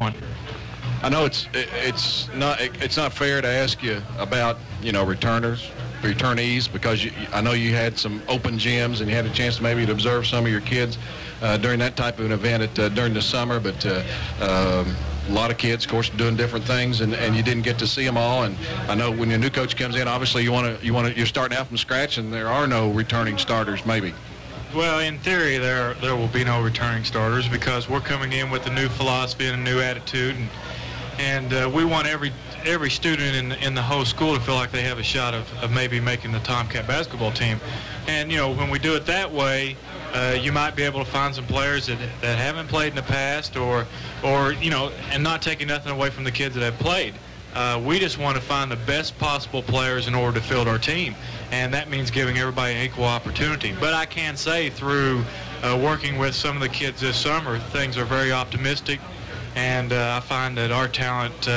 one. I know it's not fair to ask you about, you know, returnees, because I know you had some open gyms and you had a chance maybe to observe some of your kids during that type of an event during the summer, but a lot of kids, of course, doing different things, and you didn't get to see them all. And I know when your new coach comes in, obviously you're starting out from scratch, and there are no returning starters, maybe. Well, in theory, there will be no returning starters, because we're coming in with a new philosophy and a new attitude, and we want every student in the whole school to feel like they have a shot of maybe making the Tomcat basketball team. And, you know, when we do it that way, you might be able to find some players that haven't played in the past, or you know, and not taking nothing away from the kids that have played. We just want to find the best possible players in order to field our team, and that means giving everybody an equal opportunity. But I can say, through working with some of the kids this summer, things are very optimistic, and I find that our talent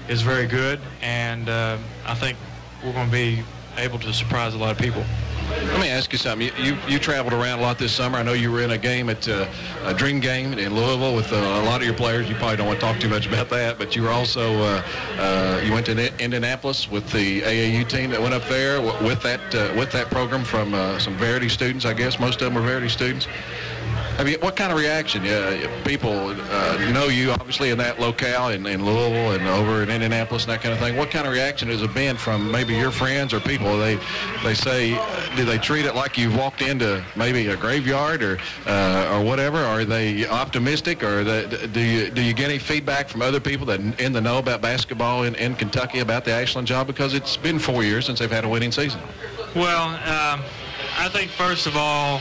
is very good, and I think we're going to be able to surprise a lot of people. Let me ask you something. You traveled around a lot this summer. I know you were in a game at a Dream Game in Louisville with a lot of your players. You probably don't want to talk too much about that, but you were also you went to Indianapolis with the AAU team that went up there with that program from some Verity students. I guess most of them were Verity students. I mean, what kind of reaction? People know you obviously in that locale in Louisville and over in Indianapolis and that kind of thing. What kind of reaction has it been from maybe your friends or people? They say, do they treat it like you've walked into maybe a graveyard or whatever? Are they optimistic, or do you get any feedback from other people that in the know about basketball in Kentucky about the Ashland job? Because it's been 4 years since they've had a winning season. Well, I think first of all,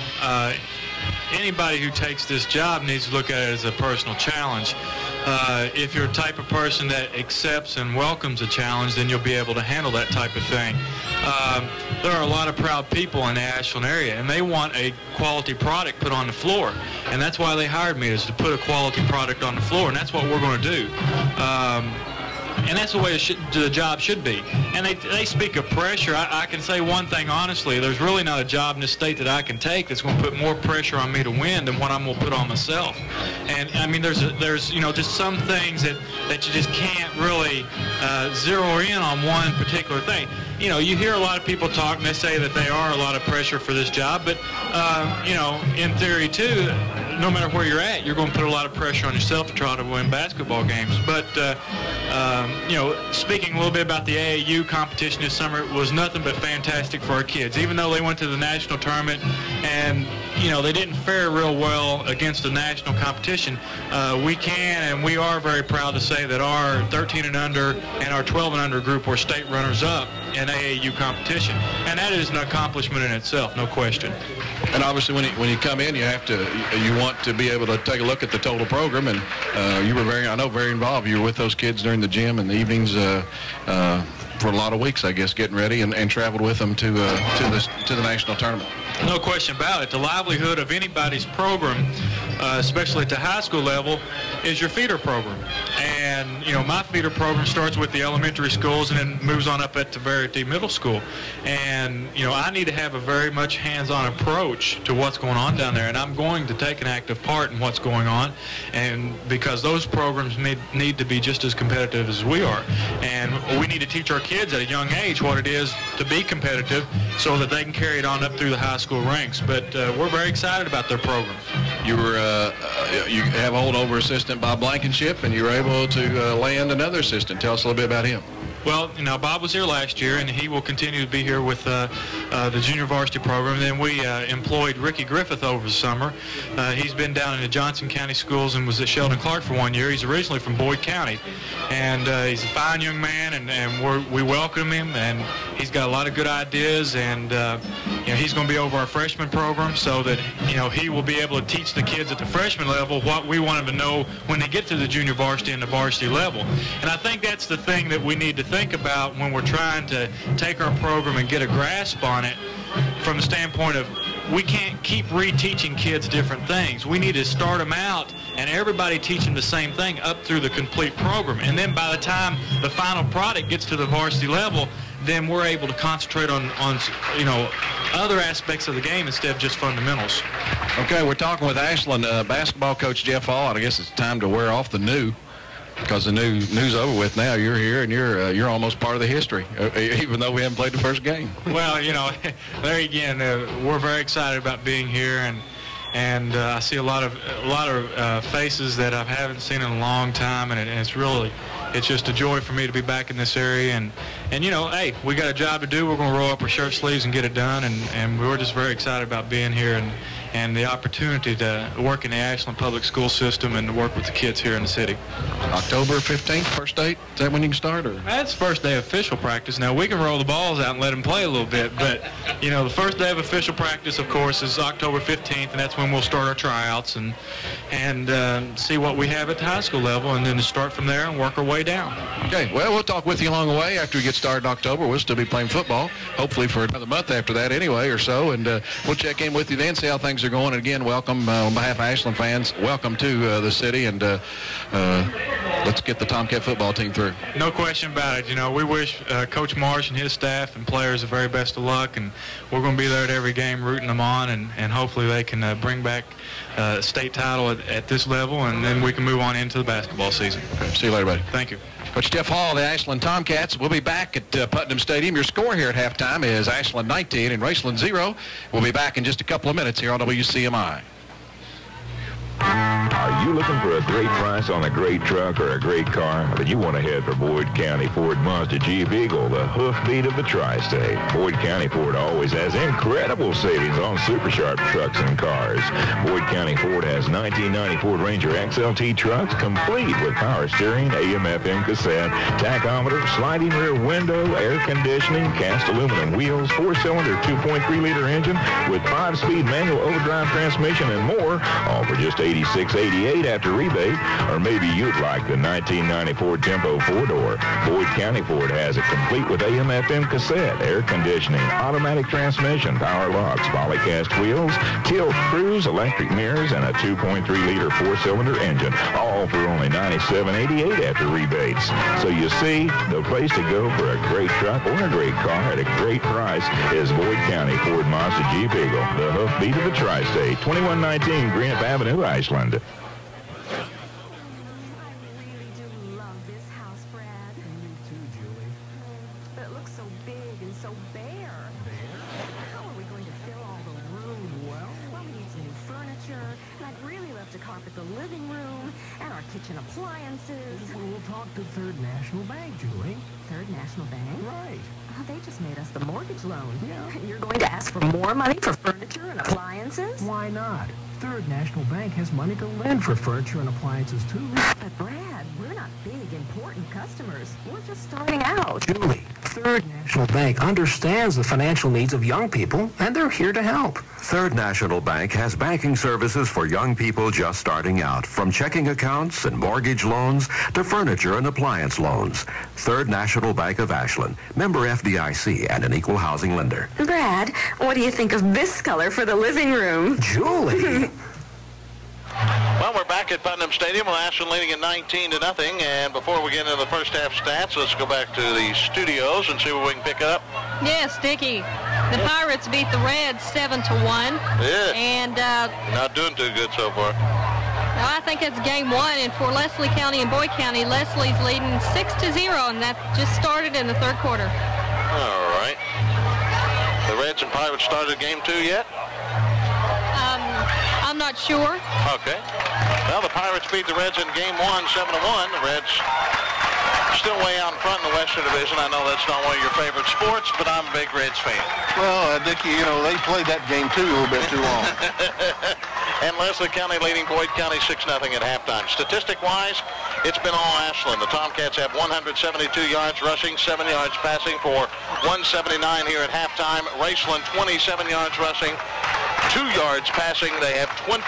anybody who takes this job needs to look at it as a personal challenge. If you're a type of person that accepts and welcomes a challenge, then you'll be able to handle that type of thing. There are a lot of proud people in the Ashland area, and they want a quality product put on the floor. And that's why they hired me, is to put a quality product on the floor, and that's what we're going to do. And that's the way the job should be. And they speak of pressure. I can say one thing honestly: there's really not a job in this state that I can take that's going to put more pressure on me to win than what I'm going to put on myself. And I mean, there's you know, just some things that you just can't really zero in on one particular thing. You know, you hear a lot of people talk, and they say that they are a lot of pressure for this job, but you know, in theory too, no matter where you're at, you're going to put a lot of pressure on yourself to try to win basketball games. But you know, speaking a little bit about the AAU competition this summer, it was nothing but fantastic for our kids. Even though they went to the national tournament and, you know, they didn't fare real well against the national competition, we can and we are very proud to say that our 13 and under and our 12 and under group were state runners-up in AAU competition, and that is an accomplishment in itself, no question. And obviously, when you come in, you want to be able to take a look at the total program, and you were very involved. You were with those kids during the gym in the evenings for a lot of weeks, I guess, getting ready, and traveled with them to the national tournament. No question about it. The livelihood of anybody's program, especially at the high school level, is your feeder program. And, you know, my feeder program starts with the elementary schools and then moves on up at the Verity Middle School. And, you know, I need to have a very much hands-on approach to what's going on down there. And I'm going to take an active part in what's going on, and because those programs need to be just as competitive as we are. And we need to teach our kids at a young age what it is to be competitive so that they can carry it on up through the high school ranks. But we're very excited about their program. You have holdover assistant Bob Blankenship, and you were able to land another assistant. Tell us a little bit about him. Well, you know, Bob was here last year, and he will continue to be here with the junior varsity program. Then we employed Ricky Griffith over the summer. He's been down in the Johnson County schools and was at Sheldon Clark for 1 year. He's originally from Boyd County, and he's a fine young man, and we welcome him, and he's got a lot of good ideas, and you know, he's going to be over our freshman program so that, you know, he will be able to teach the kids at the freshman level what we want them to know when they get to the junior varsity and the varsity level. And I think that's the thing that we need to think about when we're trying to take our program and get a grasp on it, from the standpoint of we can't keep reteaching kids different things. We need to start them out and everybody teach them the same thing up through the complete program. And then by the time the final product gets to the varsity level, then we're able to concentrate on you know, other aspects of the game instead of just fundamentals. Okay, we're talking with Ashland basketball coach Jeff Hall. I guess it's time to wear off the new Because the news over with now. You're here, and you're almost part of the history, even though we haven't played the first game. Well, you know, there again, we're very excited about being here, and I see a lot of faces that I haven't seen in a long time, and it's just a joy for me to be back in this area. And you know, hey, we got a job to do. We're going to roll up our shirt sleeves and get it done, and we're just very excited about being here and the opportunity to work in the Ashland public school system and to work with the kids here in the city. October 15th, first date? Is that when you can start? Or? That's first day of official practice. Now, we can roll the balls out and let them play a little bit, but, you know, the first day of official practice, of course, is October 15th, and that's when we'll start our tryouts and see what we have at the high school level, and then to start from there and work our way down. Okay, well, we'll talk with you along the way after we get started in October. We'll still be playing football, hopefully for another month after that anyway or so, and we'll check in with you then, see how things are going. And again, welcome on behalf of Ashland fans. Welcome to the city, and let's get the Tomcat football team through. No question about it. You know, we wish Coach Marsh and his staff and players the very best of luck, and we're going to be there at every game rooting them on, and hopefully they can bring back a state title at this level, and then we can move on into the basketball season. Okay, see you later, buddy. Thank you. Coach Jeff Hall, the Ashland Tomcats. We'll be back at Putnam Stadium. Your score here at halftime is Ashland 19 and Raceland 0. We'll be back in just a couple of minutes here on WCMI. Are you looking for a great price on a great truck or a great car? Then you want to head for Boyd County Ford Mazda Jeep Eagle, the hoofbeat of the tri-state. Boyd County Ford always has incredible savings on super sharp trucks and cars. Boyd County Ford has 1990 Ford Ranger XLT trucks complete with power steering, AM/FM cassette, tachometer, sliding rear window, air conditioning, cast aluminum wheels, 4-cylinder 2.3-liter engine with 5-speed manual overdrive transmission and more, all for just $86.88 after rebate. Or maybe you'd like the 1990 Ford Tempo 4-door. Boyd County Ford has it complete with AM/FM cassette, air conditioning, automatic transmission, power locks, polycast wheels, tilt cruise, electric mirrors, and a 2.3-liter 4-cylinder engine, all for only $97.88 after rebates. So you see, the place to go for a great truck or a great car at a great price is Boyd County Ford Mazda Jeep Eagle, the hoofbeat of the tri-state, 2119 Greenup Avenue, Ashland. Appliances. We'll talk to Third National Bank, Julie. Third National Bank? Right. Oh, they just made us the mortgage loan. Yeah. You're going to ask for more money for furniture and appliances? Why not? Third National Bank has money to lend for furniture and appliances, too. But, Brad, we're not big, important customers. We're just starting out. Julie, Third National Bank understands the financial needs of young people, and they're here to help. Third National Bank has banking services for young people just starting out, from checking accounts and mortgage loans to furniture and appliance loans. Third National Bank of Ashland, member FDIC and an equal housing lender. Brad, what do you think of this color for the living room? Julie! Well, we're back at Putnam Stadium with Ashland leading at 19-0. And before we get into the first half stats, let's go back to the studios and see what we can pick up. Yes, Dickie. The Pirates beat the Reds 7-1. Yeah. And not doing too good so far. I think it's game one, and for Leslie County and Boyd County, Leslie's leading 6-0, and that just started in the third quarter. All right. The Reds and Pirates started game 2 yet? I'm not sure. Okay. Well, the Pirates beat the Reds in game 1, 7-1. The Reds still way out in front in the Western Division. I know that's not one of your favorite sports, but I'm a big Reds fan. Well, Dickie, you know, they played that game, too, a little bit too long. And Leslie County leading Boyd County 6-0 at halftime. Statistic-wise, it's been all Ashland. The Tomcats have 172 yards rushing, 7 yards passing for 179 here at halftime. Raceland 27 yards rushing, 2 yards passing. They have 29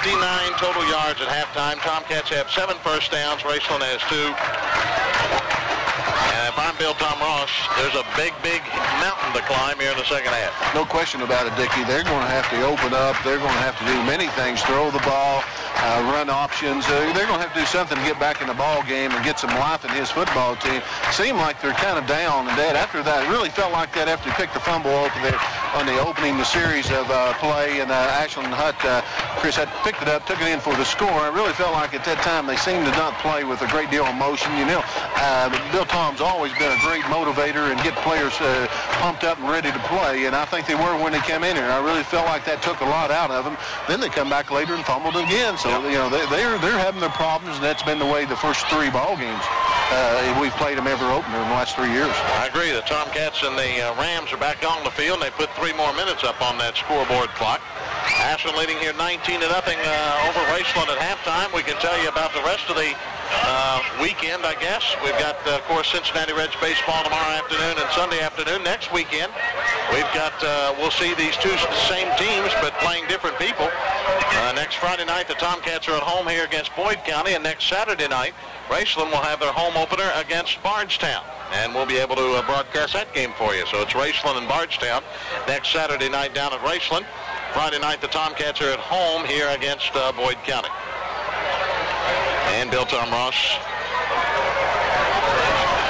total yards at halftime. Tomcats have 7 first downs. Raceland has 2. And if I'm Bill Tom Ross, there's a big, big mountain to climb here in the second half. No question about it, Dickie. They're going to have to open up. They're going to have to do many things, throw the ball, run options. They're going to have to do something to get back in the ball game and get some life in his football team. Seemed like they're kind of down, and that after that, it really felt like that after he picked the fumble over there on the opening the series of play, and Ashland Hutt, Chris had picked it up, took it in for the score. I really felt like at that time they seemed to not play with a great deal of motion. You know, Bill Tom's always been a great motivator and get players pumped up and ready to play, and I think they were when they came in here. I really felt like that took a lot out of them. Then they come back later and fumbled again. So, you know, they're having their problems, and that's been the way the first 3 ball games we've played them every opener in the last 3 years. I agree. The Tomcats and the Rams are back on the field, and they put 3 more minutes up on that scoreboard clock. Ashland leading here 19-0 over Raceland at halftime. We can tell you about the rest of the weekend, I guess. We've got, of course, Cincinnati Reds baseball tomorrow afternoon and Sunday afternoon. Next weekend, we've got, we'll see these 2 same teams, but playing different people. Next Friday night, the Tomcats are at home here against Boyd County, and next Saturday night, Raceland will have their home opener against Bardstown, and we'll be able to broadcast that game for you. So it's Raceland and Bardstown next Saturday night down at Raceland. Friday night, the Tomcats are at home here against Boyd County. And Bill Tom Ross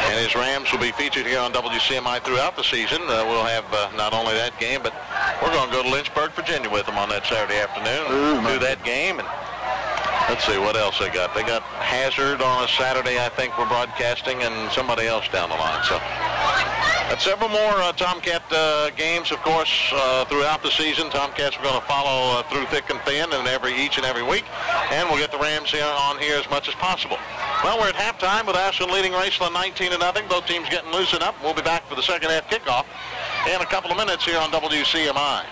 and his Rams will be featured here on WCMI throughout the season. We'll have not only that game, but we're going to go to Lynchburg, Virginia with them on that Saturday afternoon. Do that game, and let's see what else they got. They got Hazard on a Saturday, I think, we're broadcasting, and somebody else down the line. So that's several more Tomcat games, of course, throughout the season. Tomcats are going to follow through thick and thin and each and every week, and we'll get the Rams on here as much as possible. Well, we're at halftime with Ashland leading Raceland 19-0. Both teams getting loosened up. We'll be back for the second half kickoff in a couple of minutes here on WCMI.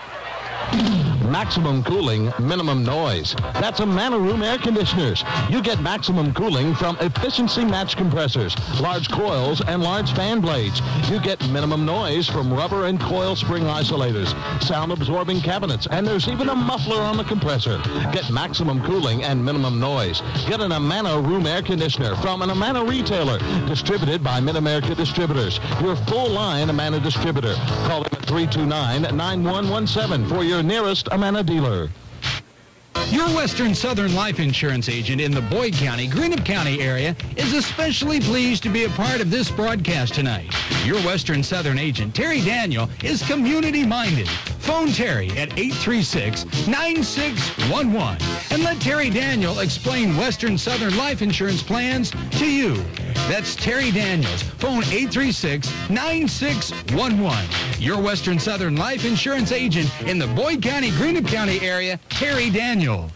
Maximum cooling, minimum noise. That's Amana Room Air Conditioners. You get maximum cooling from efficiency match compressors, large coils, and large fan blades. You get minimum noise from rubber and coil spring isolators, sound-absorbing cabinets, and there's even a muffler on the compressor. Get maximum cooling and minimum noise. Get an Amana Room Air Conditioner from an Amana retailer, distributed by Mid-America Distributors, your full-line Amana distributor. Call them at 329-9117 for your nearest Amana dealer. Your Western Southern Life Insurance agent in the Boyd County, Greenup County area is especially pleased to be a part of this broadcast tonight. Your Western Southern agent, Terry Daniel, is community-minded. Phone Terry at 836-9611 and let Terry Daniel explain Western Southern Life Insurance plans to you. That's Terry Daniels. Phone 836-9611. Your Western Southern Life Insurance agent in the Boyd County, Greenup County area, Terry Daniel.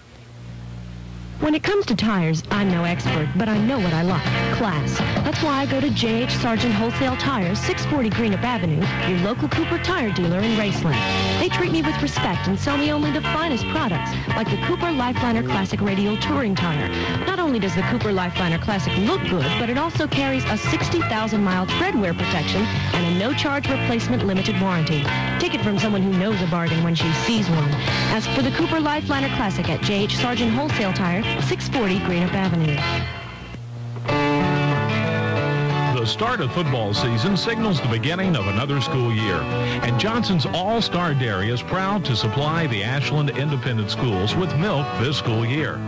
When it comes to tires, I'm no expert, but I know what I like, class. That's why I go to J.H. Sargent Wholesale Tires, 640 Greenup Avenue, your local Cooper tire dealer in Raceland. They treat me with respect and sell me only the finest products, like the Cooper Lifeliner Classic Radial Touring Tire. Not only does the Cooper Lifeliner Classic look good, but it also carries a 60,000-mile tread wear protection and a no-charge replacement limited warranty. Take it from someone who knows a bargain when she sees one. Ask for the Cooper Lifeliner Classic at J.H. Sargent Wholesale Tire, 640 Greenup Avenue. The start of football season signals the beginning of another school year, and Johnson's All-Star Dairy is proud to supply the Ashland Independent Schools with milk this school year.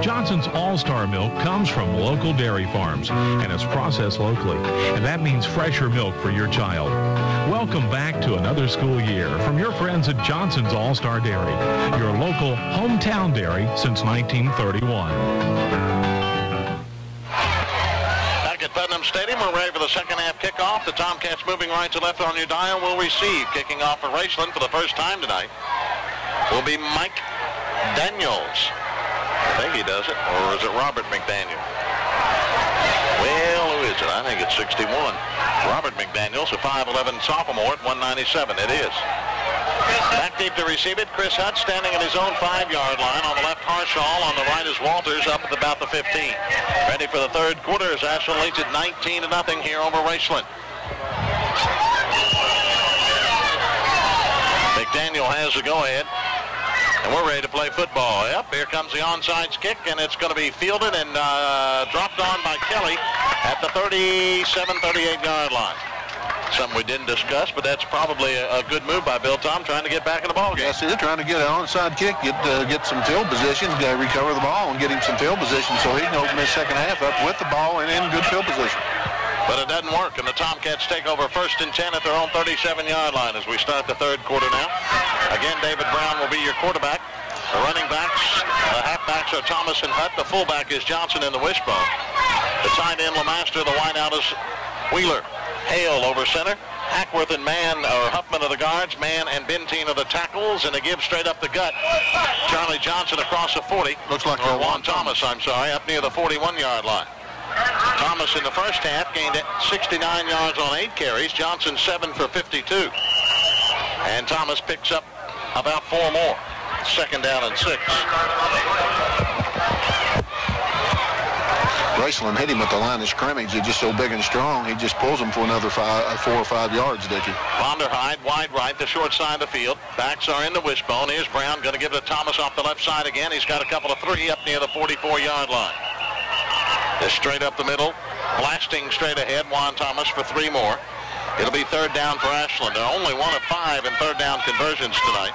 Johnson's All-Star milk comes from local dairy farms and is processed locally, and that means fresher milk for your child. Welcome back to another school year from your friends at Johnson's All-Star Dairy, your local hometown dairy since 1931. Putnam Stadium, we're ready for the second half kickoff. The Tomcats moving right to left on your dial will receive. Kicking off for Raceland for the first time tonight will be Mike Daniels. I think he does it. Or is it Robert McDaniel? Well, who is it? I think it's 61. Robert McDaniels, a 5'11 sophomore at 197. It is. Back deep to receive it. Chris Hutt standing at his own 5-yard line. On the left, Harshall. On the right is Walters up at about the 15. Ready for the third quarter as Ashland leads it 19-0 here over Raceland. McDaniel has the go-ahead. And we're ready to play football. Yep, here comes the onside kick, and it's going to be fielded and dropped on by Kelly at the 37-38 yard line. Something we didn't discuss, but that's probably a good move by Bill Tom, trying to get back in the ball game. Yes, he's trying to get an onside kick, get some field position, recover the ball, and get him some field position so he can open his second half up with the ball and in good field position. But it doesn't work, and the Tomcats take over 1st and 10 at their own 37-yard line as we start the third quarter now. Again, David Brown will be your quarterback. The running backs, the halfbacks are Thomas and Hutt. The fullback is Johnson in the wishbone. The tight end, LeMaster. The wideout is Wheeler. Hale over center. Hackworth and Mann, or Huffman are the guards. Mann and Bentine are the tackles, and they give straight up the gut. Charlie Johnson across the 40. Looks like Juan Thomas, I'm sorry, up near the 41-yard line. Thomas in the first half gained 69 yards on 8 carries. Johnson 7 for 52. And Thomas picks up about 4 more. 2nd down and 6. Raceland hit him at the line of scrimmage. He's just so big and strong, he just pulls him for another 4 or 5 yards, Dickie. Vonderhyde wide right, the short side of the field. Backs are in the wishbone. Here's Brown going to give it to Thomas off the left side again. He's got a couple of 3 up near the 44-yard line. Just straight up the middle, blasting straight ahead, Juan Thomas for 3 more. It'll be 3rd down for Ashland. They're only 1 of 5 in 3rd down conversions tonight.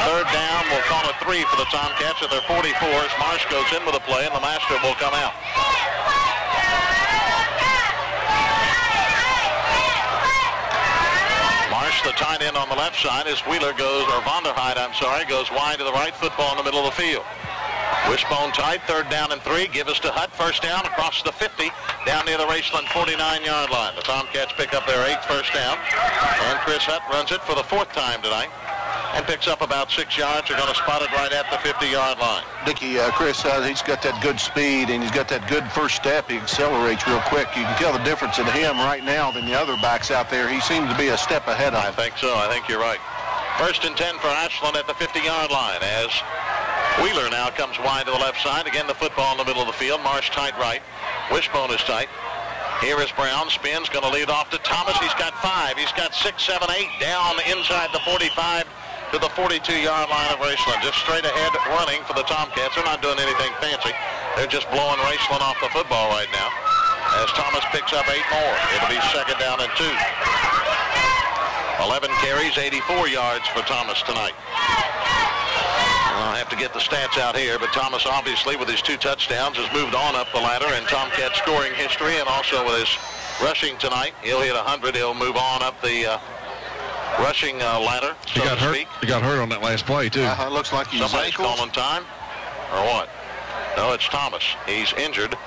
3rd down, we'll call it 3 for the Tomcats at their 44 as Marsh goes in with a play and LeMaster will come out. Marsh, the tight end on the left side, as Wheeler goes, or Vonderhyde, I'm sorry, goes wide to the right, football in the middle of the field. Wishbone tight, 3rd down and 3. Give us to Hutt, 1st down across the 50, down near the Raceland 49-yard line. The Tomcats pick up their 8th first down, and Chris Hutt runs it for the 4th time tonight and picks up about 6 yards. They're going to spot it right at the 50-yard line. Dickie, Chris, he's got that good speed, and he's got that good first step. He accelerates real quick. You can tell the difference in him right now than the other backs out there. He seems to be a step ahead of him. I think so. I think you're right. 1st and 10 for Ashland at the 50-yard line as Wheeler now comes wide to the left side. Again, the football in the middle of the field. Marsh tight right. Wishbone is tight. Here is Brown. Spins, going to lead off to Thomas. He's got 5. He's got 6, 7, 8 down inside the 45 to the 42-yard line of Raceland. Just straight ahead running for the Tomcats. They're not doing anything fancy. They're just blowing Raceland off the football right now as Thomas picks up 8 more. It'll be 2nd down and 2. 11 carries, 84 yards for Thomas tonight. I'll have to get the stats out here, but Thomas obviously with his 2 touchdowns has moved on up the ladder in Tomcat scoring history, and also with his rushing tonight. He'll hit 100. He'll move on up the rushing ladder, so to speak. He got hurt on that last play, too. Looks like he's Somebody's calling time, or what? No, it's Thomas. He's injured,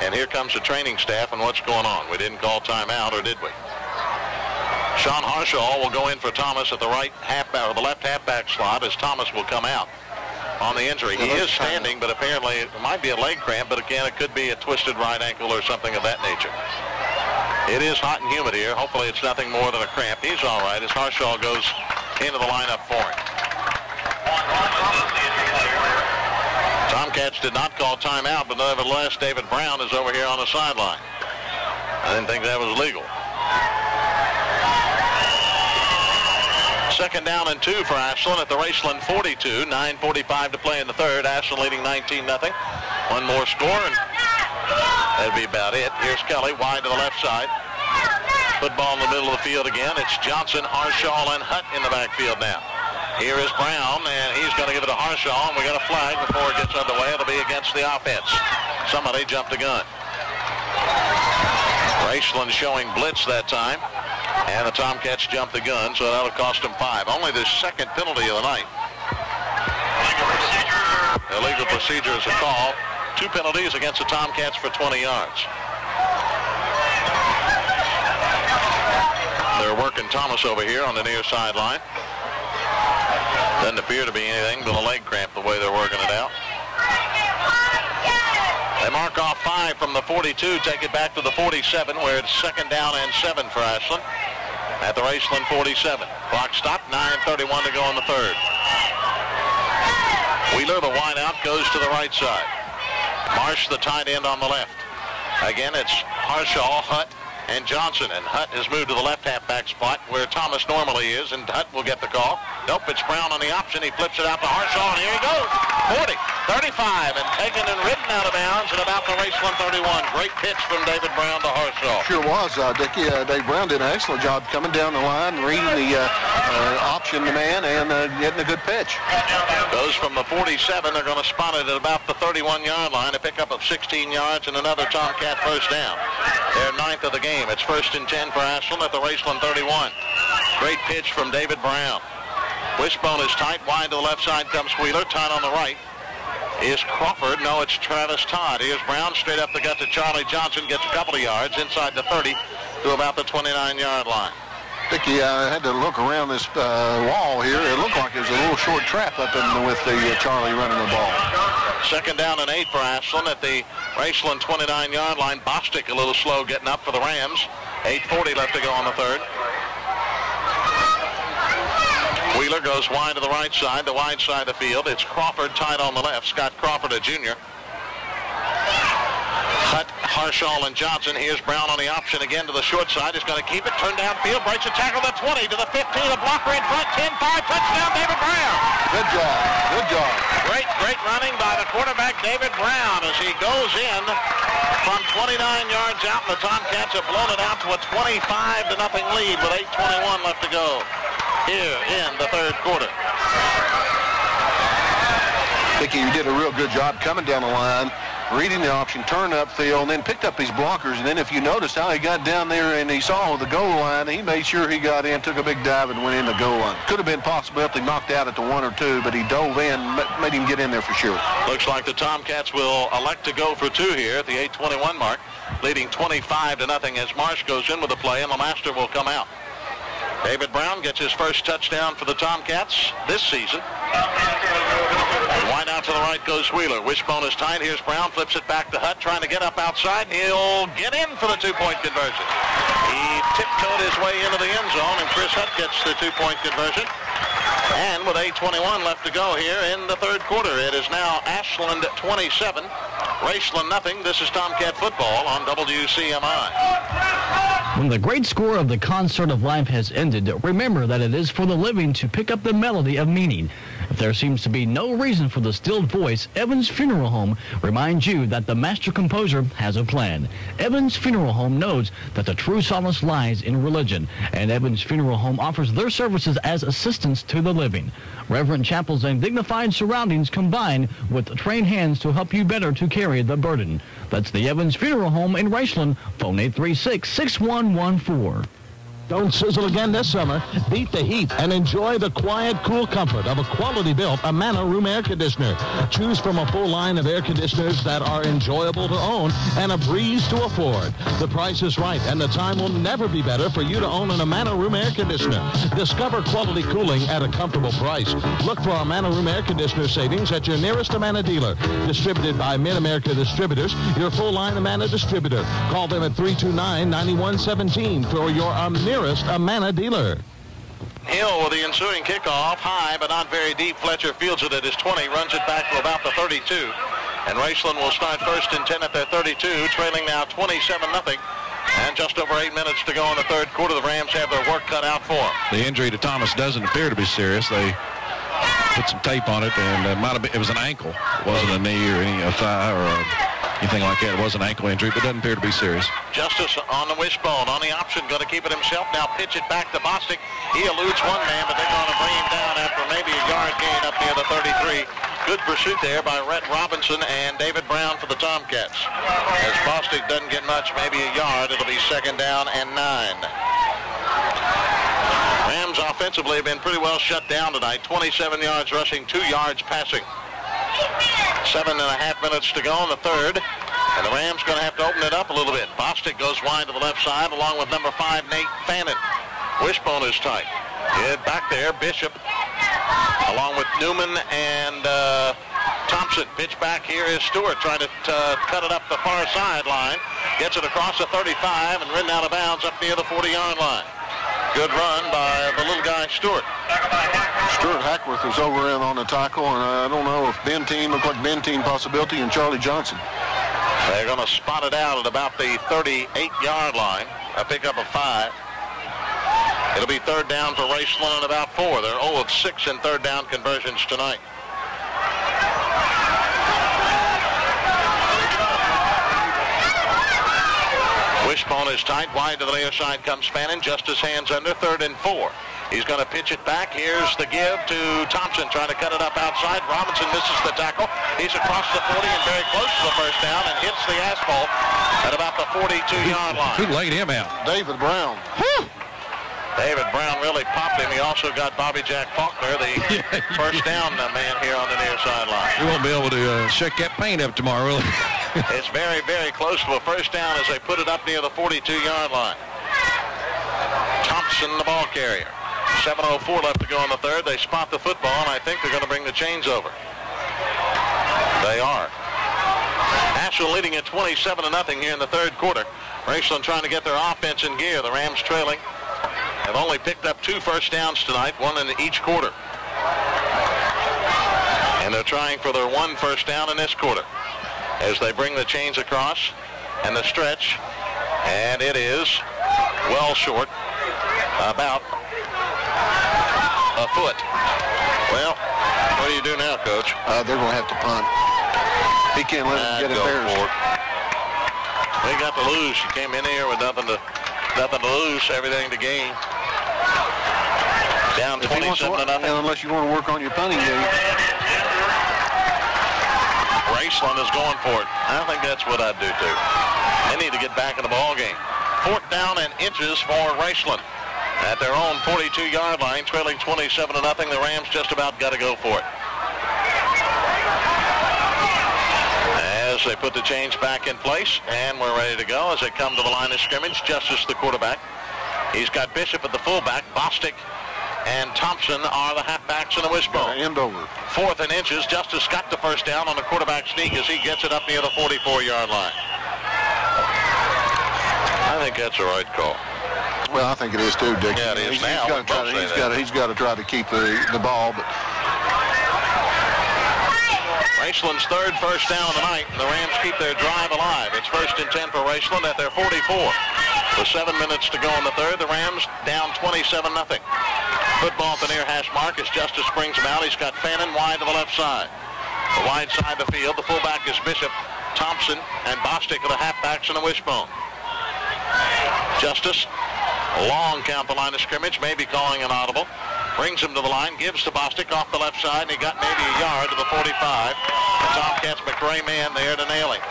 and here comes the training staff, and what's going on? We didn't call timeout, or did we? Sean Harshaw will go in for Thomas at the right halfback, or the left halfback slot, as Thomas will come out on the injury. He is standing, but apparently it might be a leg cramp, but again, it could be a twisted right ankle or something of that nature. It is hot and humid here. Hopefully it's nothing more than a cramp. He's all right as Harshaw goes into the lineup for him. Tomcats did not call timeout, but nevertheless, David Brown is over here on the sideline. I didn't think that was legal. 2nd down and 2 for Ashland at the Raceland 42. 9:45 to play in the 3rd. Ashland leading 19-0. 1 more score, and that'd be about it. Here's Kelly wide to the left side. Football in the middle of the field again. It's Johnson, Harshaw, and Hutt in the backfield now. Here is Brown, and he's going to give it to Harshaw, and we got a flag before it gets underway. It'll be against the offense. Somebody jumped the gun. Raceland showing blitz that time, and the Tomcats jumped the gun, so that'll cost them 5. Only the 2nd penalty of the night. Illegal procedure is a call. 2 penalties against the Tomcats for 20 yards. They're working Thomas over here on the near sideline. Doesn't appear to be anything but a leg cramp the way they're working it out. They mark off 5 from the 42, take it back to the 47, where it's 2nd down and 7 for Ashland at the Raceland 47. Clock stopped, 9:31 to go in the 3rd. Wheeler, the wideout, goes to the right side. Marsh, the tight end, on the left. Again, it's Harshaw, Hutt, and Johnson. And Hutt has moved to the left halfback spot where Thomas normally is, and Hutt will get the call. Nope, it's Brown on the option. He flips it out to Harshaw, and here he goes. 40. 35 and taken and ridden out of bounds at about the Raceland 31. Great pitch from David Brown to Harshaw. Sure was, Dickie. Dave Brown did an excellent job coming down the line, reading the option man, and getting a good pitch. Goes from the 47. They're going to spot it at about the 31-yard line. A pickup of 16 yards and another Tomcat first down. Their 9th of the game. It's 1st and 10 for Ashland at the Raceland 31. Great pitch from David Brown. Wishbone is tight. Wide to the left side comes Wheeler. Tight on the right is Crawford. No, it's Travis Todd. Here's Brown straight up the gut to Charlie Johnson. Gets a couple of yards inside the 30 to about the 29-yard line. Dickie, I had to look around this wall here. It looked like it was a little short trap up in with the Charlie running the ball. 2nd down and 8 for Ashland at the Raceland 29-yard line. Bostic a little slow getting up for the Rams. 8:40 left to go on the 3rd. Wheeler goes wide to the right side, the wide side of the field. It's Crawford tight on the left. Scott Crawford, a junior. Hutt, Harshaw, and Johnson. Here's Brown on the option again to the short side. He's going to keep it. Turn downfield. Breaks a tackle to the 20 to the 15. A blocker in front. 10-5. Touchdown, David Brown. Good job. Good job. Great running by the quarterback, David Brown, as he goes in from 29 yards out. And the Tomcats have blown it out to a 25-0 lead with 8:21 left to go here in the 3rd quarter. Dickie, you did a real good job coming down the line, reading the option, turned upfield, and then picked up his blockers. And then if you noticed how he got down there and he saw the goal line, he made sure he got in, took a big dive, and went in the goal line. Could have been possibility knocked out at the 1 or 2, but he dove in, made him get in there for sure. Looks like the Tomcats will elect to go for 2 here at the 8:21 mark, leading 25-0 as Marsh goes in with the play, and LeMaster will come out. David Brown gets his first touchdown for the Tomcats this season. Wide out to the right goes Wheeler. Wishbone is tight. Here's Brown. Flips it back to Hutt. Trying to get up outside. He'll get in for the 2-point conversion. He tiptoed his way into the end zone, and Chris Hutt gets the 2-point conversion. And with 8:21 left to go here in the 3rd quarter, it is now Ashland 27, Raceland nothing. This is Tomcat football on WCMI. When the great score of the concert of life has ended, remember that it is for the living to pick up the melody of meaning. If there seems to be no reason for the stilled voice, Evans Funeral Home reminds you that the master composer has a plan. Evans Funeral Home knows that the true solace lies in religion, and Evans Funeral Home offers their services as assistance to the living. Reverent chapels and dignified surroundings combine with trained hands to help you better to carry the burden. That's the Evans Funeral Home in Raceland. Phone 836-6114. Don't sizzle again this summer. Beat the heat and enjoy the quiet, cool comfort of a quality-built Amana room air conditioner. Choose from a full line of air conditioners that are enjoyable to own and a breeze to afford. The price is right, and the time will never be better for you to own an Amana room air conditioner. Discover quality cooling at a comfortable price. Look for Amana room air conditioner savings at your nearest Amana dealer. Distributed by Mid-America Distributors, your full-line Amana distributor. Call them at 329-9117 for your nearest Amana dealer. Hill with the ensuing kickoff, high but not very deep. Fletcher fields it at his 20, runs it back to about the 32. And Raceland will start 1st and 10 at their 32, trailing now 27-0. And just over 8 minutes to go in the 3rd quarter. The Rams have their work cut out for them. The injury to Thomas doesn't appear to be serious. They put some tape on it, and it was an ankle. It wasn't a knee or a thigh or anything like that. It was an ankle injury, but doesn't appear to be serious. Justice on the wishbone, on the option, going to keep it himself. Now pitch it back to Bostic. He eludes one man, but they're going to bring him down after maybe a yard gain up near the 33. Good pursuit there by Rhett Robinson and David Brown for the Tomcats. As Bostic doesn't get much, maybe a yard, it'll be 2nd down and 9. Rams offensively have been pretty well shut down tonight. 27 yards rushing, 2 yards passing. 7.5 minutes to go in the 3rd. And the Rams going to have to open it up a little bit. Bostic goes wide to the left side along with number 5, Nate Fannin. Wishbone is tight. Get back there, Bishop, along with Newman and Thompson. Pitch back here is Stewart trying to cut it up the far sideline. Gets it across the 35 and ridden out of bounds up near the 40-yard line. Good run by the little guy, Stewart. Stuart Hackworth was over in on the tackle, and I don't know if Benteen, looked like Benteen possibility, and Charlie Johnson. They're going to spot it out at about the 38-yard line. A pickup of 5. It'll be 3rd down for Raceland at about 4. They're 0 of 6 in 3rd down conversions tonight. wishbone is tight. Wide to the near side comes Fannin. Justice hands under. 3rd and 4. He's going to pitch it back. Here's the give to Thompson, trying to cut it up outside. Robinson misses the tackle. He's across the 40 and very close to the first down and hits the asphalt at about the 42-yard line. Who laid him out? David Brown. David Brown really popped him. He also got Bobby Jack Faulkner, the first down man here on the near sideline. We won't be able to shake that paint up tomorrow, will we? It's very, very close to a first down as they put it up near the 42-yard line. Thompson, the ball carrier. 7:04 left to go in the third. They spot the football, and I think they're going to bring the chains over. They are. Asheville leading at 27-0 here in the third quarter. Raceland trying to get their offense in gear. The Rams trailing. Have only picked up 2 first downs tonight, 1 in each quarter. And they're trying for their 1 first down in this quarter as they bring the chains across and the stretch. And it is well short, about a foot. Well, what do you do now, Coach? They're going to have to punt. He can't let him get embarrassed. They got to lose. You came in here with nothing to lose, everything to gain. Down 27-0. Unless you want to work on your punting game. Raceland is going for it. I think that's what I'd do too. They need to get back in the ball game. 4th down and inches for Raceland. At their own 42-yard line, trailing 27-0. The Rams just about got to go for it. As they put the chains back in place, and we're ready to go as they come to the line of scrimmage. Justice, the quarterback. He's got Bishop at the fullback. Bostic and Thompson are the halfbacks in the wishbone. End over. 4th and inches. Justice got the first down on the quarterback sneak as he gets it up near the 44-yard line. I think that's the right call. Well, I think it is too, Dick. Yeah, it is now. He's got to try to keep the ball, but Raceland's 3rd first down of the night, and the Rams keep their drive alive. It's 1st and 10 for Raceland at their 44. With 7 minutes to go in the third, the Rams down 27-0. Football at the near hash mark as Justice brings him out. He's got Fannin wide to the left side. The wide side of the field, the fullback is Bishop, Thompson, and Bostic are the halfbacks in the wishbone. Justice, a long count the line of scrimmage, maybe calling an audible. Brings him to the line, gives to Bostic off the left side, and he got maybe a yard to the 45. The Tomcats McRae man there to nail him.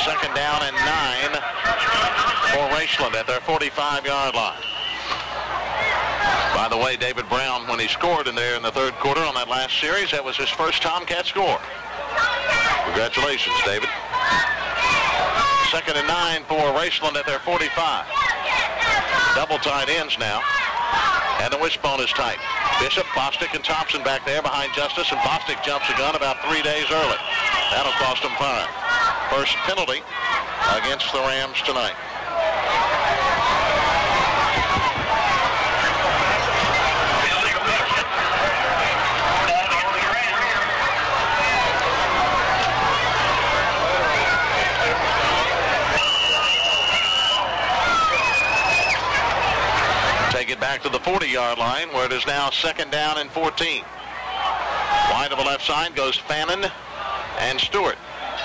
Second down and 9 for Raceland at their 45-yard line. By the way, David Brown, when he scored in there in the third quarter on that last series, that was his first Tomcat score. Congratulations, David. Second and 9 for Raceland at their 45. Double tight ends now. And the wishbone is tight. Bishop, Bostic, and Thompson back there behind Justice, and Bostic jumps a gun about 3 days early. That'll cost him 5. First penalty against the Rams tonight. Take it back to the 40-yard line where it is now second down and 14. Wide to the left side goes Fannin and Stewart.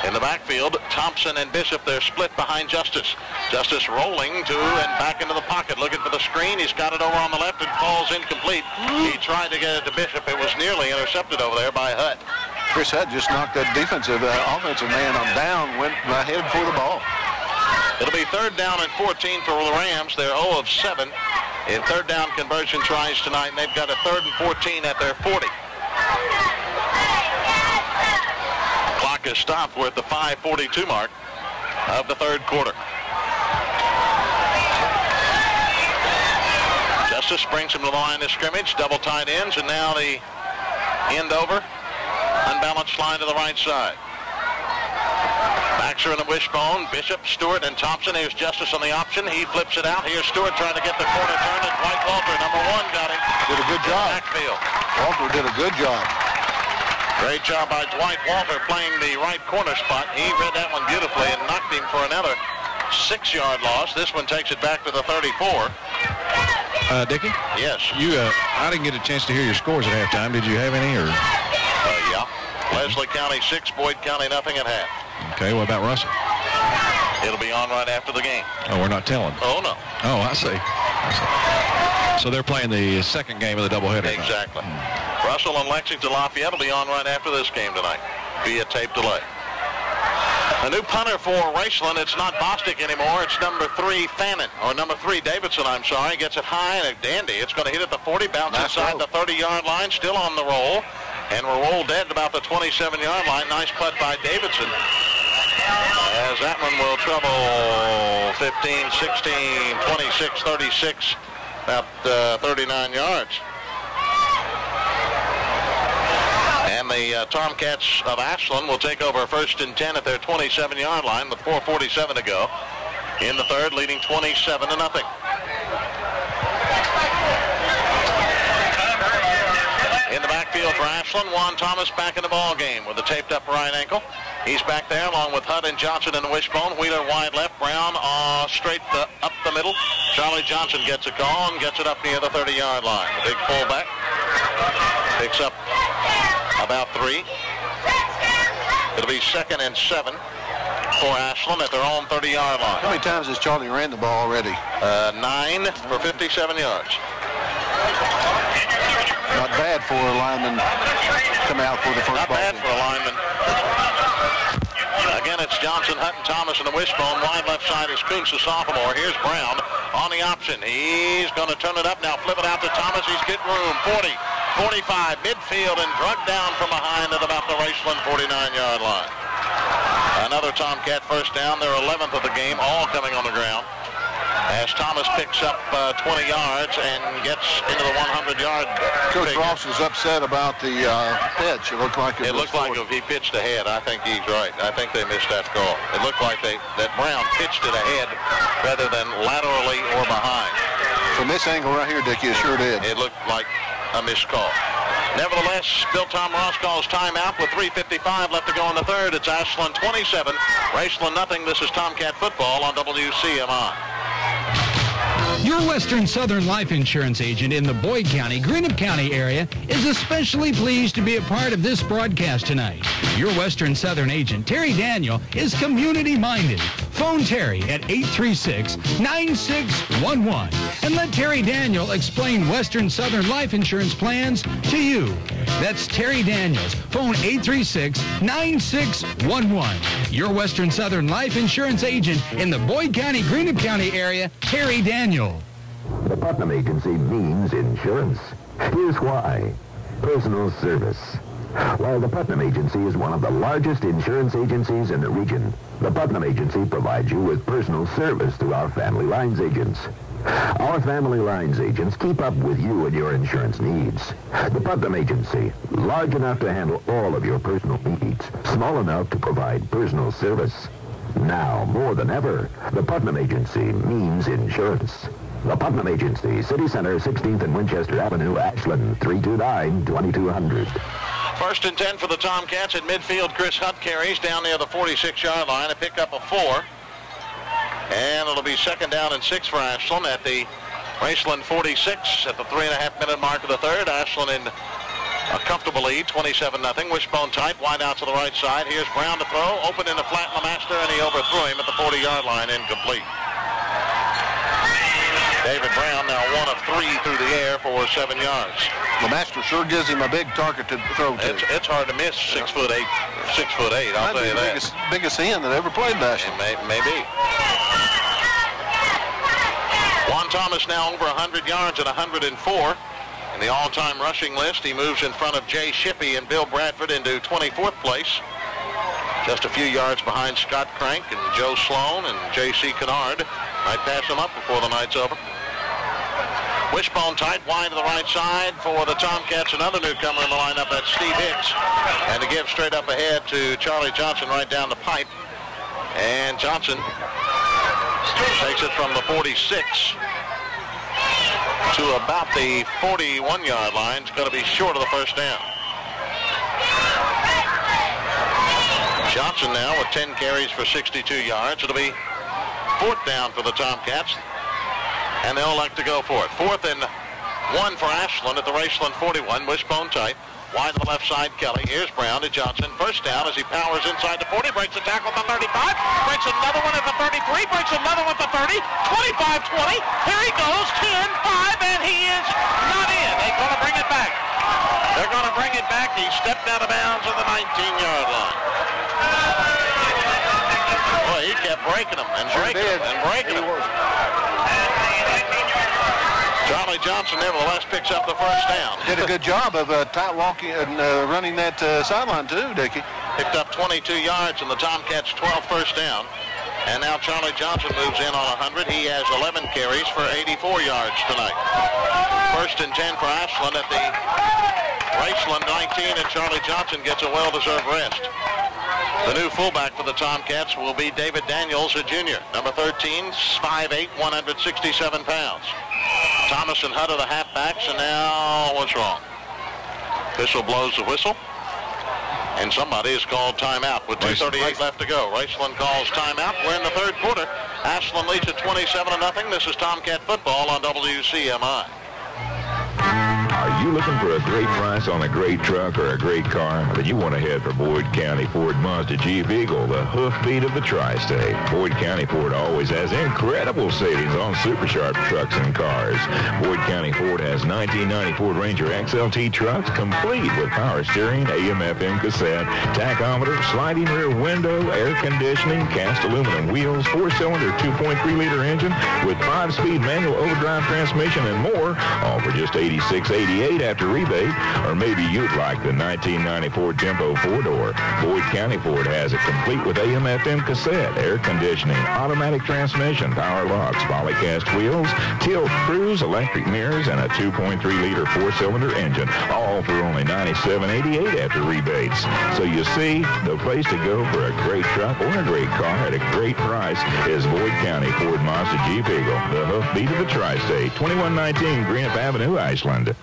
In the backfield, Thompson and Bishop, they're split behind Justice. Justice rolling to and back into the pocket, looking for the screen. He's got it over on the left and falls incomplete. He tried to get it to Bishop. It was nearly intercepted over there by Hutt. Chris Hutt just knocked that offensive man on down, went ahead for the ball. It'll be third down and 14 for the Rams. They're 0 of 7 in third down conversion tries tonight, and they've got a 3rd and 14 at their 40. Clock is stopped. We're at the 5:42 mark of the third quarter. Justice brings him to the line of scrimmage, double tight ends, and now the end over. Unbalanced line to the right side. Backs are in the wishbone. Bishop, Stewart, and Thompson. Here's Justice on the option. He flips it out. Here's Stewart trying to get the corner turn, and Dwight Walter, number 1, got him. Did a good job. Backfield. Walter did a good job. Great job by Dwight Walter playing the right corner spot. He read that one beautifully and knocked him for another 6-yard loss. This one takes it back to the 34. Dickie? Yes. I didn't get a chance to hear your scores at halftime. Did you have any? Or? Yeah. Leslie County 6, Boyd County nothing at half. Okay, what about Russell? It'll be on right after the game. Oh, we're not telling. Oh, no. Oh, I see. So they're playing the second game of the doubleheader. Exactly. Russell and Lexington Lafayette will be on right after this game tonight via tape delay. A new punter for Raceland. It's not Bostic anymore. It's number 3, Fannin. Or number 3, Davidson, I'm sorry. Gets it high and a dandy. It's going to hit at the 40, bounce inside the 30-yard line. Still on the roll. And we're rolled dead at about the 27-yard line. Nice putt by Davidson. As that one will trouble 15, 16, 26, 36, about 39 yards. And the Tomcats of Ashland will take over 1st and 10 at their 27-yard line with 4:47 to go in the third, leading 27-0. In the backfield for Ashland, Juan Thomas back in the ball game with a taped up right ankle. He's back there along with Hudd and Johnson in the wishbone. Wheeler wide left, Brown straight up the middle. Charlie Johnson gets a call and gets it up near the 30-yard line. The big fullback picks up about 3. It'll be 2nd and 7 for Ashland at their own 30-yard line. How many times has Charlie ran the ball already? 9 for 57 yards. Not bad for a lineman come out for the first ball. Not bad for a lineman. Again, it's Johnson, Hutton, Thomas in the wishbone. Wide left side is Kuntz, the sophomore. Here's Brown on the option. He's going to turn it up now. Flip it out to Thomas. He's getting room. 40, 45, midfield, and drugged down from behind at about the Raceland 49-yard line. Another Tomcat first down. Their 11th of the game, all coming on the ground. As Thomas picks up 20 yards and gets into the 100-yard. Coach Ross was upset about the pitch. It looked like it looked like if he pitched ahead. I think he's right. I think they missed that call. It looked like that Brown pitched it ahead rather than laterally or behind. From this angle right here, Dickie, it sure did. It looked like a missed call. Nevertheless, Bill Tom Ross calls timeout with 3:55 left to go in the third. It's Ashland 27, Raceland nothing. This is Tomcat football on WCMI. Your Western Southern life insurance agent in the Boyd County, Greenup County area is especially pleased to be a part of this broadcast tonight. Your Western Southern agent, Terry Daniel, is community-minded. Phone Terry at 836-9611 and let Terry Daniel explain Western Southern life insurance plans to you. That's Terry Daniels. Phone 836-9611. Your Western Southern life insurance agent in the Boyd County, Greenup County area, Terry Daniel. The Putnam Agency means insurance. Here's why. Personal service. While the Putnam Agency is one of the largest insurance agencies in the region, the Putnam Agency provides you with personal service through our Family Lines agents. Our Family Lines agents keep up with you and your insurance needs. The Putnam Agency, large enough to handle all of your personal needs, small enough to provide personal service. Now, more than ever, the Putnam Agency means insurance. The Putnam Agency, City Center, 16th and Winchester Avenue, Ashland, 329-2200. 1st and 10 for the Tomcats at midfield. Chris Hutt carries down near the 46-yard line. A pickup of 4. And it'll be 2nd down and 6 for Ashland at the Raceland 46 at the 3.5-minute mark of the third. Ashland in a comfortable lead, 27-0. Wishbone tight, wide out to the right side. Here's Brown to throw, open in the flat Lemaster, and he overthrew him at the 40-yard line, incomplete. David Brown now 1 of 3 through the air for 7 yards. Lemaster sure gives him a big target to throw to. It's hard to miss 6'8", 6'8", I'll tell you that. Biggest end that ever played National. Maybe. Juan Thomas now over 100 yards at 104. In the all-time rushing list, he moves in front of Jay Shippey and Bill Bradford into 24th place. Just a few yards behind Scott Crank and Joe Sloan and J.C. Kennard. Might pass him up before the night's over. Wishbone tight, wide to the right side for the Tomcats. Another newcomer in the lineup, that's Steve Hicks. And to give straight up ahead to Charlie Johnson right down the pipe. And Johnson takes it from the 46 to about the 41-yard line. It's going to be short of the first down. Johnson now with 10 carries for 62 yards. It'll be 4th down for the Tomcats, and they'll elect to go for it. 4th and 1 for Ashland at the Raceland 41. Wishbone tight. Wide to the left side, Kelly. Here's Brown to Johnson. First down as he powers inside the 40. Breaks the tackle at the 35. Breaks another one at the 33. Breaks another one at the 30. 25-20. Here he goes. 10-5, and he is not in. They're going to bring it back. They're going to bring it back. He stepped out of bounds at the 19-yard line. Boy, he kept breaking them and breaking them and breaking them. Charlie Johnson nevertheless picks up the first down. Did a good job of tight walking and running that sideline too, Dickie. Picked up 22 yards in the Tomcats' 12th first down. And now Charlie Johnson moves in on 100. He has 11 carries for 84 yards tonight. First and 10 for Ashland at the Raceland 19, and Charlie Johnson gets a well-deserved rest. The new fullback for the Tomcats will be David Daniels, a junior. Number 13, 5'8", 167 pounds. Thomas and Hutt are the halfbacks, and now what's wrong? Official blows the whistle, and somebody has called timeout with 2:38 left to go. Raceland calls timeout. We're in the third quarter. Ashland leads at 27-0. This is Tomcat football on WCMI. Are you looking for a great price on a great truck or a great car? Then you want to head for Boyd County Ford Mazda Jeep Eagle, the hoofbeat of the tri-state. Boyd County Ford always has incredible savings on super sharp trucks and cars. Boyd County Ford has 1990 Ford Ranger XLT trucks complete with power steering, AM/FM cassette, tachometer, sliding rear window, air conditioning, cast aluminum wheels, 4-cylinder 2.3-liter engine with 5-speed manual overdrive transmission and more, all for just $86.88 after rebate. Or maybe you'd like the 1990 Ford Tempo 4-door. Boyd County Ford has it complete with AM/FM cassette, air conditioning, automatic transmission, power locks, polycast wheels, tilt cruise, electric mirrors, and a 2.3-liter 4-cylinder engine, all for only $97.88 after rebates. So you see, the place to go for a great truck or a great car at a great price is Boyd County Ford Mazda Jeep Eagle, the hoofbeat of the tri-state, 2119 Greenup Avenue, Ashland.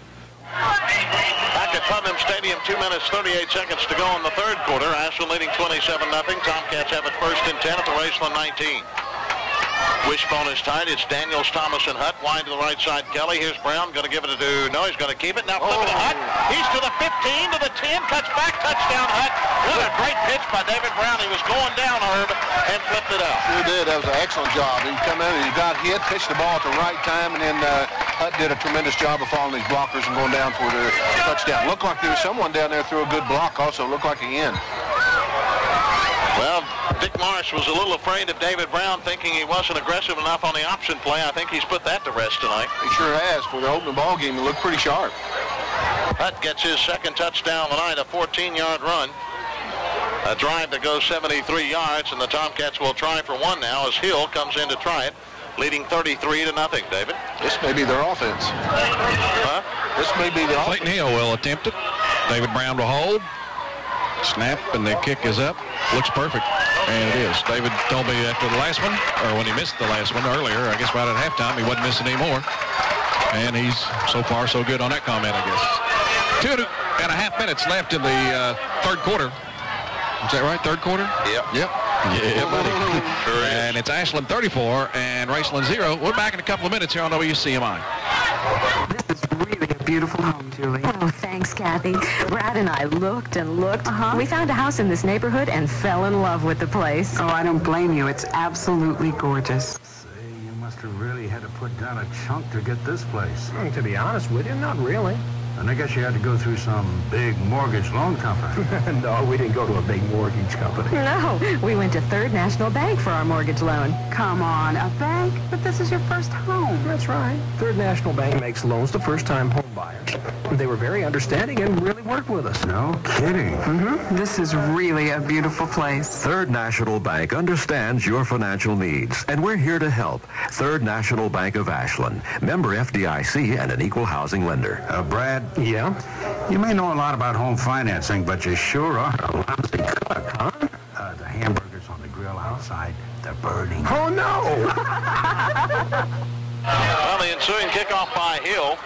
Back at Putnam Stadium, 2 minutes, 38 seconds to go in the third quarter. Ashland leading 27-0. Tomcats have it first and 10 at the Raceland 19. Wishbone is tight. It's Daniels, Thomas, and Hutt. Wide to the right side, Kelly. Here's Brown. Going to give it to... No, he's going to keep it. Now flip it to Hutt. He's to the 15, to the 10. Cuts back. Touchdown, Hutt. What a great pitch by David Brown. He was going down, Herb, and flipped it out. Sure did. That was an excellent job. He come in and he got hit, pitched the ball at the right time, and then Hutt did a tremendous job of following these blockers and going down for the touchdown. Looked like there was someone down there threw a good block also. Looked like a in. Well, Dick Marsh was a little afraid of David Brown, thinking he wasn't aggressive enough on the option play. I think he's put that to rest tonight. He sure has. For the opening ball game, he looked pretty sharp. Hutt gets his second touchdown tonight, a 14-yard run. A drive that goes 73 yards, and the Tomcats will try for one now as Hill comes in to try it, leading 33-0, David. This may be their offense. Huh? This may be the offense. Clayton Hill will attempt it. David Brown will hold. Snap, and the kick is up. Looks perfect. And it is. David told me after the last one, or when he missed the last one earlier, I guess right at halftime, he wasn't missing anymore. And he's so far so good on that comment, I guess. 2.5 minutes left in the third quarter. Is that right? Third quarter? Yep. Yeah, buddy. Sure is. And it's Ashland 34 and Raceland 0. We're back in a couple of minutes here on WCMI. This is really a beautiful home, Julie. Oh, thanks, Kathy. Brad and I looked and looked. We found a house in this neighborhood and fell in love with the place. Oh, I don't blame you. It's absolutely gorgeous. Say, you must have really had to put down a chunk to get this place. To be honest with you, not really. And I guess you had to go through some big mortgage loan company. No, we didn't go to a big mortgage company. No, we went to Third National Bank for our mortgage loan. Come on, a bank? But this is your first home. That's right. Third National Bank makes loans to first-time home buyers. They were very understanding and really worked with us. No kidding. This is really a beautiful place. Third National Bank understands your financial needs, and we're here to help. Third National Bank of Ashland, member FDIC and an equal housing lender. Brad? Yeah? You may know a lot about home financing, but you sure are a lousy cook, huh? The hamburgers on the grill outside, they're burning. Oh, no! Well, the ensuing kickoff by Hill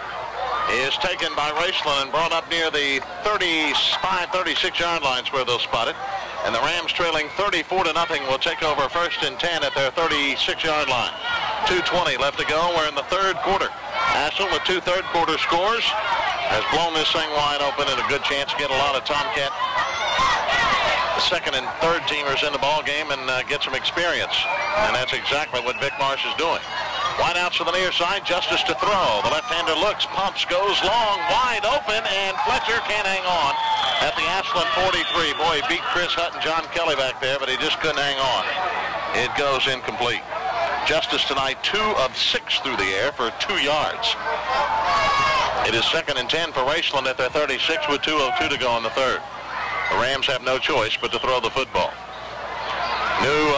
is taken by Raceland and brought up near the 35, 36-yard lines where they'll spot it. And the Rams trailing 34-0 will take over first and 10 at their 36-yard line. 2:20 left to go. We're in the third quarter. Ashland with 2 third quarter scores. has blown this thing wide open and a good chance to get a lot of Tomcat second and third teamers in the ball game and get some experience. And that's exactly what Vic Marsh is doing. Wide outs to the near side, Justice to throw. The left-hander looks, pumps, goes long, wide open, and Fletcher can't hang on at the Ashland 43. Boy, he beat Chris Hutt and John Kelly back there, but he just couldn't hang on. It goes incomplete. Justice tonight 2 of 6 through the air for 2 yards. It is second and 10 for Raceland at their 36 with 2:02 to go in the third. The Rams have no choice but to throw the football. New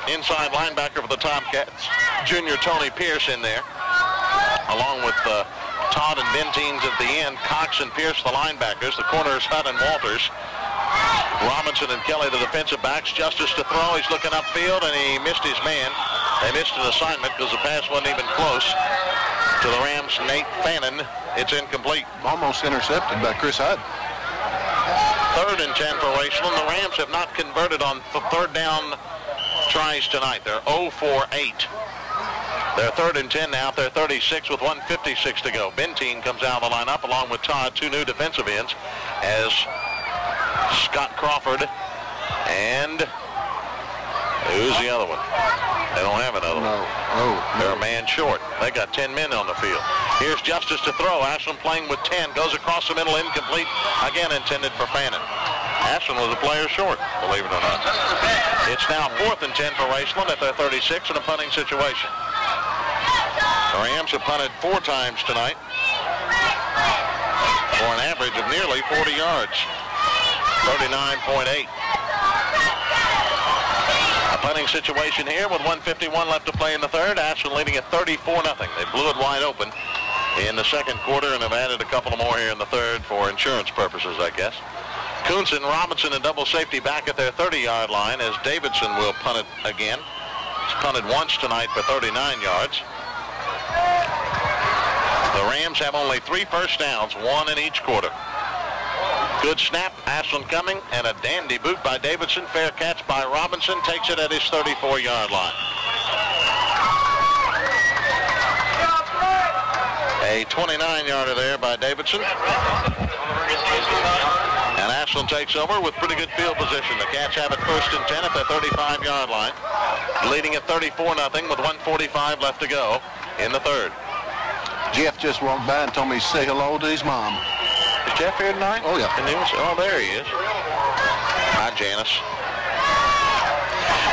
inside linebacker for the Tomcats, junior Tony Pierce in there, along with Todd and Benteens at the end. Cox and Pierce the linebackers. The corners Hutt and Walters. Robinson and Kelly the defensive backs. Justice to throw. He's looking upfield and he missed his man. They missed an assignment because the pass wasn't even close to the Rams' Nate Fannin. It's incomplete. Almost intercepted by Chris Hutt. Third and 10 for Raceland. The Rams have not converted on third down tries tonight. They're 0 for 8. They're third and 10 now. They're 36 with 1:56 to go. Benteen comes out of the lineup along with Todd, 2 new defensive ends, as Scott Crawford and who's the other one? They don't have another one. They're a man short. They got 10 men on the field. Here's Justice to throw. Ashland playing with 10. Goes across the middle, incomplete. Again intended for Fannin. Ashland was a player short, believe it or not. It's now 4th and 10 for Raceland at their 36 in a punting situation. The Rams have punted 4 times tonight for an average of nearly 40 yards. 39.8. A punting situation here with 1:51 left to play in the third. Ashland leading at 34-0. They blew it wide open in the second quarter and have added a couple more here in the third for insurance purposes, I guess. Kuntz and Robinson a double safety back at their 30-yard line as Davidson will punt it again. He's punted once tonight for 39 yards. The Rams have only 3 first downs, 1 in each quarter. Good snap, Ashland coming, and a dandy boot by Davidson. Fair catch by Robinson, takes it at his 34-yard line. A 29-yarder there by Davidson. And Ashland takes over with pretty good field position. The Cats have it 1st and 10 at their 35-yard line, leading at 34-0 with 1:45 left to go in the third. Jeff just walked by and told me to say hello to his mom. Is Jeff here tonight? Oh, yeah. Oh, there he is. Hi, Janice.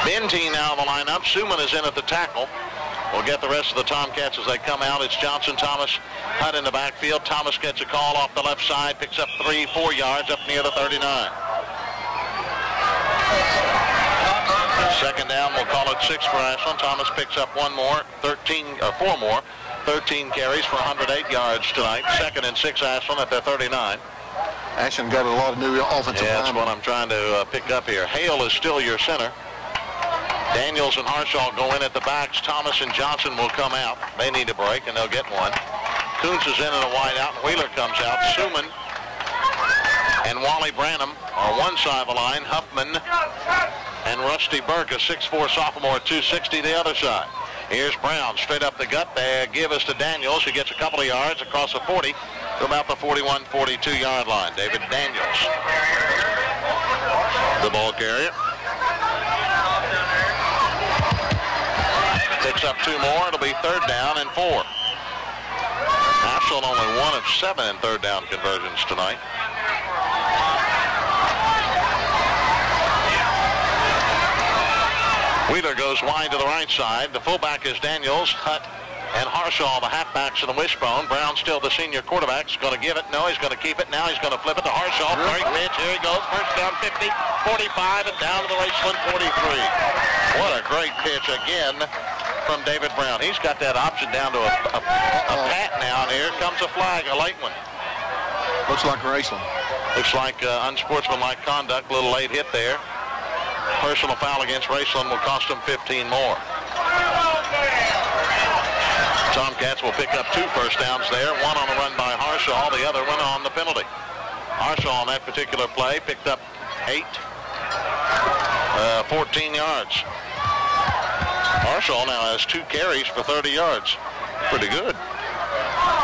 Benteen out of the lineup. Suman is in at the tackle. We'll get the rest of the Tomcats as they come out. It's Johnson, Thomas, Hutt in the backfield. Thomas gets a call off the left side, picks up 3-4 yards up near the 39. Second down, we'll call it 6 for Ashland. Thomas picks up 4 more, 13 carries for 108 yards tonight. Second and 6 Ashland at their 39. Ashland got a lot of new offensive Yeah, that's what I'm trying to pick up here. Hale is still your center. Daniels and Harshaw go in at the backs. Thomas and Johnson will come out. They need a break, and they'll get one. Kuntz is in a wide out, and Wheeler comes out. Suman and Wally Branham are one side of the line. Huffman and Rusty Burke, a 6'4 sophomore, 260 the other side. Here's Brown, straight up the gut. They give us to Daniels, who gets a couple of yards across the 40 to about the 41, 42-yard line. David Daniels, the ball carrier. Picks up 2 more. It'll be 3rd down and 4. Ashland only 1 of 7 in 3rd down conversions tonight. Wheeler goes wide to the right side. The fullback is Daniels. Hutt and Harshaw, the halfbacks in the wishbone. Brown still the senior quarterback. He's going to give it. No, he's going to keep it. Now he's going to flip it to Harshaw. Break pitch. Here he goes. First down 50, 45, and down to the Raceland 43. What a great pitch again from David Brown. He's got that option down to a pat now, and here comes a flag, a late one. Looks like Raceland. Looks like unsportsmanlike conduct. A little late hit there. Personal foul against Raceland will cost them 15 more. Tomcats will pick up 2 first downs there. One on the run by Harshaw, the other one on the penalty. Harshaw on that particular play picked up 14 yards. Harshaw now has 2 carries for 30 yards. Pretty good.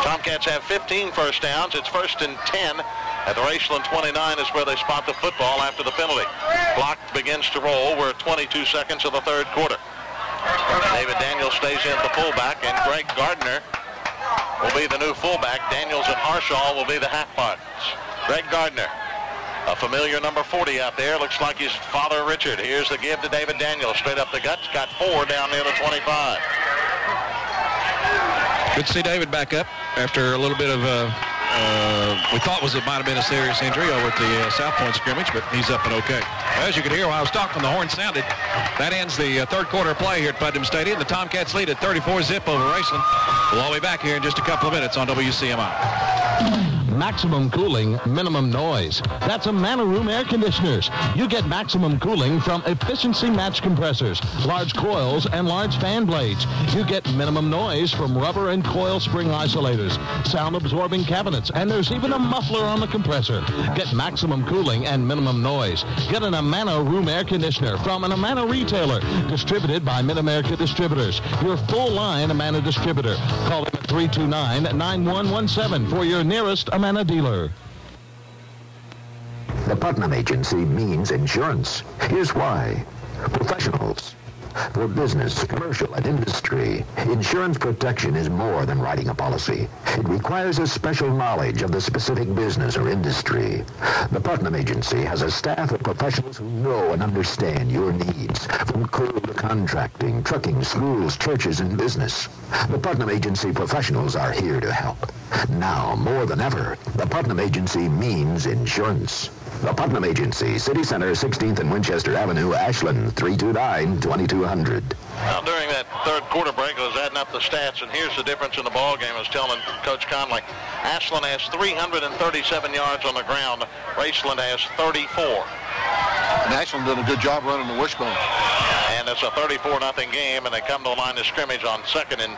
Tomcats have 15 first downs. It's 1st and 10 at the Raceland 29 is where they spot the football after the penalty. Clock begins to roll. We're at 22 seconds of the third quarter. David Daniels stays in at the fullback, and Greg Gardner will be the new fullback. Daniels and Harshaw will be the halfbacks. Greg Gardner, a familiar number 40 out there. Looks like his father, Richard. Here's the give to David Daniels. Straight up the guts. Got 4 down near the 25. Good to see David back up after a little bit of we thought it might have been a serious injury over at the South Point scrimmage, but he's up and okay. As you can hear while I was talking, the horn sounded. That ends the third quarter play here at Putnam Stadium. The Tomcats lead at 34-zip over Raceland. We'll all be back here in just a couple of minutes on WCMI. Maximum cooling, minimum noise. That's Amana Room air conditioners. You get maximum cooling from efficiency match compressors, large coils, and large fan blades. You get minimum noise from rubber and coil spring isolators, sound-absorbing cabinets, and there's even a muffler on the compressor. Get maximum cooling and minimum noise. Get an Amana Room air conditioner from an Amana retailer, distributed by Mid-America Distributors, your full-line Amana distributor. Call them at 329-9117 for your nearest Amana dealer. The Putnam Agency means insurance. Here's why. Professionals. For business, commercial, and industry, insurance protection is more than writing a policy. It requires a special knowledge of the specific business or industry. The Putnam Agency has a staff of professionals who know and understand your needs, from coal to contracting, trucking, schools, churches, and business. The Putnam Agency professionals are here to help. Now, more than ever, the Putnam Agency means insurance. The Putnam Agency, City Center, 16th and Winchester Avenue, Ashland, 329-2200. Now, during that third quarter break, I was adding up the stats, and here's the difference in the ball game. I was telling Coach Conley, Ashland has 337 yards on the ground. Raceland has 34. And Ashland did a good job running the wishbone. And it's a 34-0 game, and they come to the line of scrimmage on 2nd and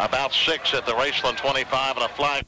about 6 at the Raceland 25, and a flag.